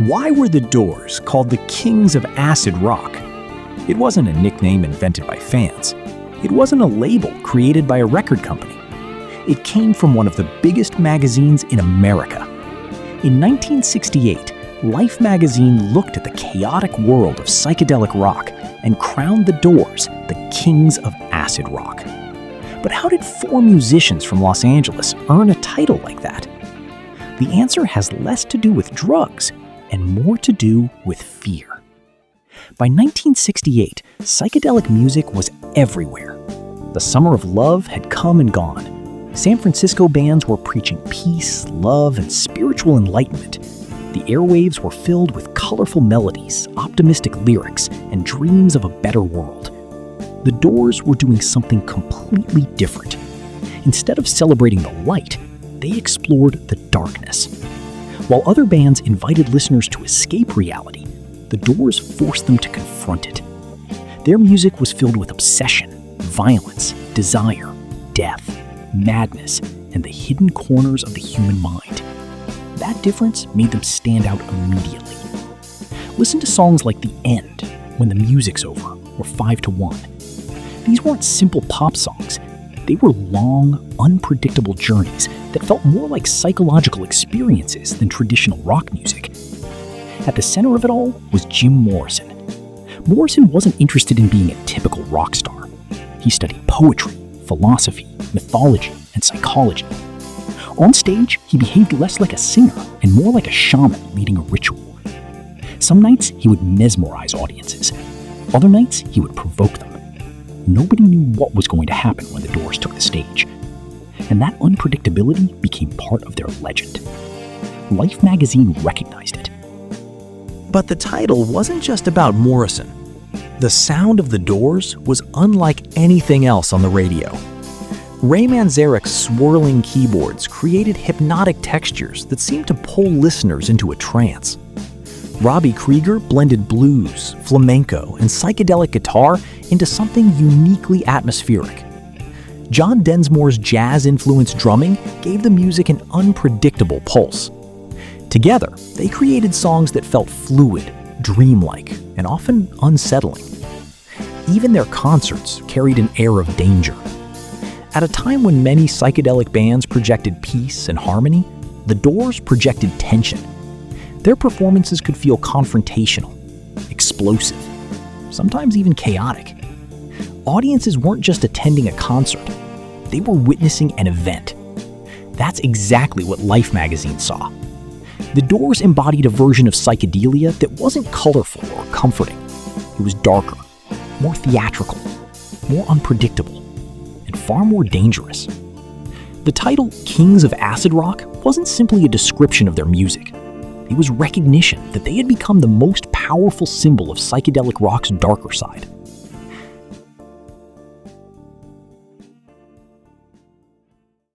Why were the Doors called the kings of acid rock? It wasn't a nickname invented by fans. It wasn't a label created by a record company. It came from one of the biggest magazines in America. In 1968, Life magazine looked at the chaotic world of psychedelic rock and crowned the Doors the kings of acid rock. But how did four musicians from Los Angeles earn a title like that? The answer has less to do with drugs and more to do with fear. By 1968, psychedelic music was everywhere. The summer of love had come and gone. San Francisco bands were preaching peace, love, and spiritual enlightenment. The airwaves were filled with colorful melodies, optimistic lyrics, and dreams of a better world. The Doors were doing something completely different. Instead of celebrating the light, they explored the darkness. While other bands invited listeners to escape reality, the Doors forced them to confront it. Their music was filled with obsession, violence, desire, death, madness, and the hidden corners of the human mind. That difference made them stand out immediately. Listen to songs like The End, When the Music's Over, or 5 to 1. These weren't simple pop songs. They were long, unpredictable journeys that felt more like psychological experiences than traditional rock music. At the center of it all was Jim Morrison. Morrison wasn't interested in being a typical rock star. He studied poetry, philosophy, mythology, and psychology. On stage, he behaved less like a singer and more like a shaman leading a ritual. Some nights, he would mesmerize audiences. Other nights, he would provoke them. Nobody knew what was going to happen when the Doors took the stage. And that unpredictability became part of their legend. Life magazine recognized it. But the title wasn't just about Morrison. The sound of the Doors was unlike anything else on the radio. Ray Manzarek's swirling keyboards created hypnotic textures that seemed to pull listeners into a trance. Robbie Krieger blended blues, flamenco, and psychedelic guitar into something uniquely atmospheric. John Densmore's jazz-influenced drumming gave the music an unpredictable pulse. Together, they created songs that felt fluid, dreamlike, and often unsettling. Even their concerts carried an air of danger. At a time when many psychedelic bands projected peace and harmony, the Doors projected tension. Their performances could feel confrontational, explosive, sometimes even chaotic. Audiences weren't just attending a concert, they were witnessing an event. That's exactly what Life magazine saw. The Doors embodied a version of psychedelia that wasn't colorful or comforting. It was darker, more theatrical, more unpredictable, and far more dangerous. The title Kings of Acid Rock wasn't simply a description of their music. It was recognition that they had become the most powerful symbol of psychedelic rock's darker side.